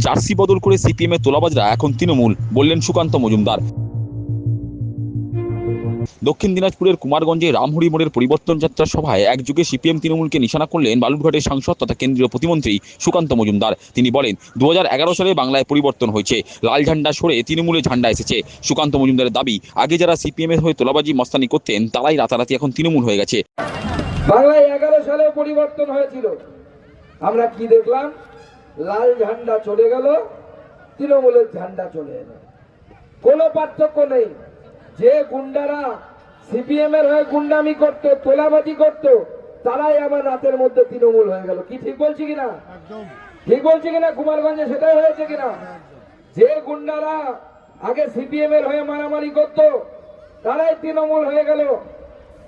Jersey বদল করে সিপিএমের তোলাবাজরা এখন তৃণমূল, বললেন সুকান্ত মজুমদার। দক্ষিণ দিনাজপুরের কুমারগঞ্জে রামহরি মোড়ের পরিবর্তন যাত্রা সভায় একযোগে সিপিএম তৃণমূলকে নিশানা করলেন বালুরঘাটের সাংসদ তথা কেন্দ্রীয় প্রতিমন্ত্রী সুকান্ত মজুমদার। তিনি বলেন, 2011 সালে বাংলায় পরিবর্তন হয়েছে, লাল ঝান্ডা সরে তৃণমূলের ঝান্ডা এসেছে। সুকান্ত মজুমদারের দাবি, আগে যারা সিপিএমের হয়ে তোলাবাজি মস্তানি করতেন তারাই রাতারাতি এখন তৃণমূল হয়ে গেছে। বাংলায় 11 সালে পরিবর্তন হয়েছিল, আমরা কি দেখলাম? লাল ঝান্ডা চলে গেল, তৃণমূলের ঝান্ডা চলে এলো। কোনো পার্থক্য নেই। যে গুন্ডারা সিপিএম এর হয়ে গুন্ডামি করতো, তোলাবাজি করতো, তারাই আবার রাতের মধ্যে তৃণমূল হয়ে গেল। কি ঠিক বলছি কিনা? ঠিক বলছি কিনা? কুমারগঞ্জে সেটাই হয়েছে কিনা? যে গুন্ডারা আগে সিপিএম এর হয়ে মারামারি করতো, তারাই তৃণমূল হয়ে গেল,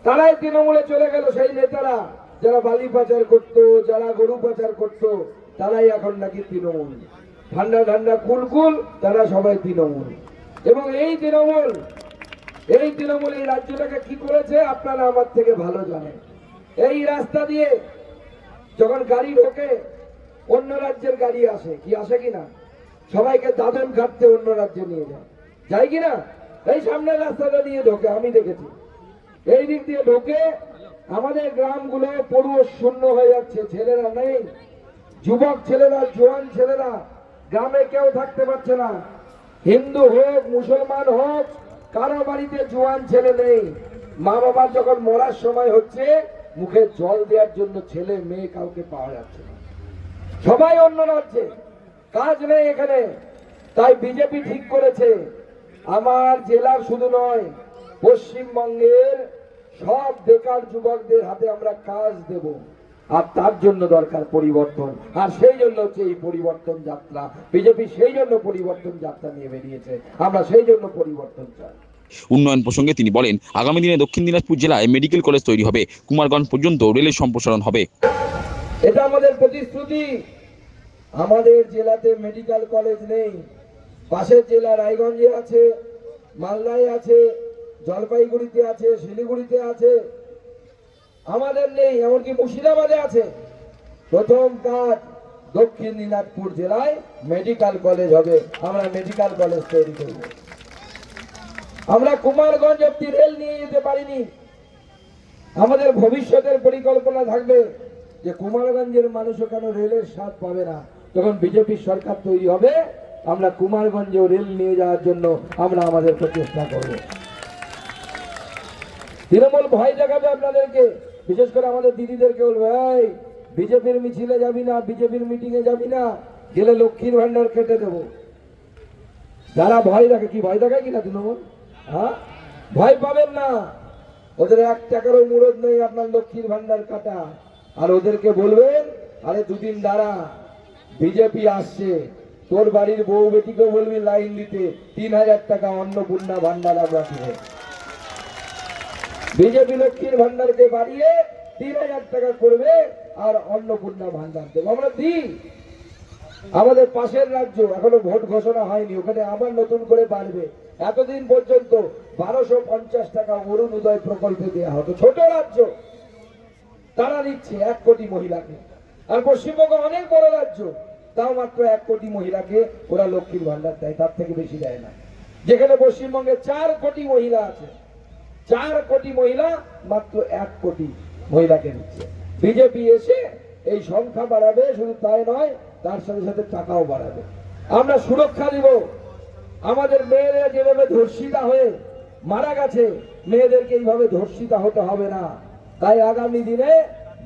তারাই তৃণমূলে চলে গেল। সেই নেতারা যারা বালি পাচার করতো, যারা গরু পাচার করতো, তারাই এখন নাকি তৃণমূল। ঠান্ডা ঠান্ডা কুলকুল, তারা সবাই তৃণমূল। এবং এই তৃণমূল এই রাজ্যটাকে কি করেছে আপনারা আমার থেকে ভালো জানেন। এই রাস্তা দিয়ে যখন গাড়ি ঢোকে, অন্য রাজ্যের গাড়ি আসে, কি আসে কিনা? সবাইকে দাদন কাটতে অন্য রাজ্যে নিয়ে যায় কিনা? এই সামনের রাস্তাটা দিয়ে ঢোকে, আমি দেখেছি। এই দিক দিয়ে ঢোকে, আমাদের গ্রামগুলো পড়ুয়া শূন্য হয়ে যাচ্ছে, ছেলেরা নেই, যুবক ছেলেরা, জোয়ান ছেলেরা গ্রামে কেউ থাকতে পারছে না। হিন্দু হোক, মুসলমান হোক, কারো বাড়িতে জোয়ান ছেলে নেই। মা বাবার যখন মরার সময় হচ্ছে, মুখে জল দেওয়ার জন্য ছেলে মেয়ে কাউকে পাওয়া যাচ্ছে না, সবাই অন্য রাজ্যে, কাজ নেই এখানে। তাই বিজেপি ঠিক করেছে, আমার জেলার শুধু নয়, পশ্চিমবঙ্গের সব বেকার যুবকদের হাতে আমরা কাজ দেব। আর তার জন্য দরকার পরিবর্তন, আর সেই জন্য হচ্ছে এই পরিবর্তন যাত্রা। বিজেপি সেই জন্য পরিবর্তন যাত্রা নিয়ে বেরিয়েছে, আমরা সেই জন্য পরিবর্তন চাই। উন্নয়ন প্রসঙ্গে তিনি বলেন, আগামী দিনে দক্ষিণ দিনাজপুর জেলায় মেডিকেল কলেজ তৈরি হবে, কুমারগঞ্জ পর্যন্ত রেলের সম্প্রসারণ হবে। এটা আমাদের প্রতিশ্রুতি। আমাদের জেলাতে মেডিকেল কলেজ নেই, পাশের জেলা রায়গঞ্জে আছে, মালদায় আছে, জলপাইগুড়িতে আছে, শিলিগুড়িতে আছে, আমাদের নেই। এমনকি মুর্শিদাবাদে আছে। প্রথম কাজ দক্ষিণ দিনাজপুর জেলায় মেডিকেল কলেজ হবে, আমরা মেডিকেল কলেজ তৈরি করব। আমরা কুমারগঞ্জ অব্দি রেল নিয়ে যেতে পারিনি। আমাদের ভবিষ্যতের পরিকল্পনা থাকবে যে কুমারগঞ্জের মানুষও কেন রেলের স্বাদ পাবে না। তখন বিজেপির সরকার তৈরি হবে, আমরা কুমারগঞ্জেও রেল নিয়ে যাওয়ার জন্য আমরা আমাদের প্রচেষ্টা করব। তৃণমূল ভয় দেখাবে আপনাদেরকে, বিশেষ করে আমাদের দিদিদেরকে বলবে, এই বিজেপির মিছিলে যাবি না, বিজেপির মিটিং এ যাবি না, গেলে লক্ষ্মীর ভান্ডার কেটে দেব। যারা ভয় দেখে, কি ভয় দেখায় কিনা তৃণমূল? হ্যাঁ, ভয় পাবেন না। ওদের 1 টাকারও মুরদ নেই আপনার লক্ষ্মীর ভান্ডার কাটা। আর ওদেরকে বলবেন, আরে দুদিন দাঁড়া, বিজেপি আসছে, তোর বাড়ির বউ বেটিকে বলবি লাইন দিতে, 3000 টাকা অন্নপূর্ণা ভান্ডার আমরা দেবো। বিজেপি লক্ষ্মীর ভান্ডারকে বাড়িয়ে 3000 টাকা করবে, আর অন্নপূর্ণা ভান্ডার দেবো আমরা দিই। আমাদের পাশের রাজ্য, এখনো ভোট ঘোষণা হয়নি, ওখানে আবার নতুন করে বাড়বে। এতদিন পর্যন্ত 1250 টাকা অরুণোদয় প্রকল্পে দেওয়া হতো, ছোট রাজ্য, তারা দিচ্ছে 1 কোটি মহিলাকে। আর পশ্চিমবঙ্গ অনেক বড় রাজ্য, তাও মাত্র 1 কোটি মহিলাকে ওরা লক্ষ্মীর ভান্ডার দেয়, তার থেকে বেশি দেয় না। যেখানে পশ্চিমবঙ্গে 4 কোটি মহিলা আছে, 4 কোটি মহিলা মাত্র 1 কোটি মহিলাকে দিচ্ছে। বিজেপি এসে এই সংখ্যা বাড়াবে, শুধু তাই নয়, তার সাথে সাথে টাকাও বাড়াবে। আমরা সুরক্ষা দিব। আমাদের মেয়েরা যেভাবে ধর্ষিতা হয়ে মারা গেছে, মেয়েদেরকে এইভাবে ধর্ষিতা হতে হবে না। তাই আগামী দিনে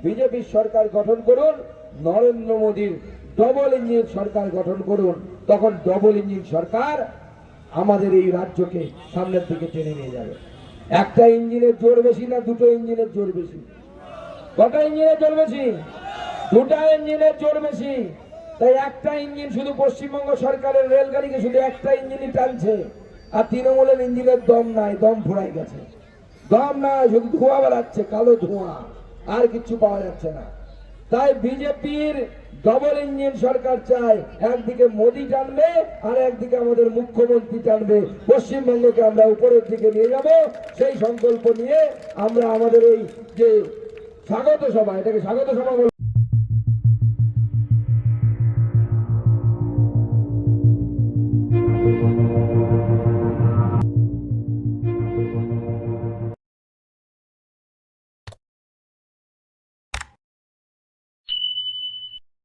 বিজেপির সরকার গঠন করুন, নরেন্দ্র মোদীর ডবল ইঞ্জিন সরকার গঠন করুন। তখন ডবল ইঞ্জিন সরকার আমাদের এই রাজ্যকে সামনের দিকে টেনে নিয়ে যাবে। একটা ইঞ্জিনের জোর বেশি না দুটো ইঞ্জিনের জোর বেশি? কটা ইঞ্জিনের জোর বেশি? 2টা ইঞ্জিনের জোর বেশি। তাই একটা ইঞ্জিন, শুধু পশ্চিমবঙ্গ সরকারের রেলগাড়িকে শুধু একটা ইঞ্জিনই টানছে। আর তৃণমূলের ইঞ্জিনের দম নাই, দম ফুরাই গেছে, দম নাই, শুধু ধোঁয়া বেড়াচ্ছে, কালো ধোঁয়া, আর কিছু পাওয়া যাচ্ছে না। তাই বিজেপির ডবল ইঞ্জিন সরকার চায়। একদিকে মোদী টানবে, আর একদিকে আমাদের মুখ্যমন্ত্রী টানবে। পশ্চিমবঙ্গকে আমরা উপরের দিকে নিয়ে যাব, সেই সংকল্প নিয়ে আমরা আমাদের এই যে স্বাগত সভা, এটাকে স্বাগত সভা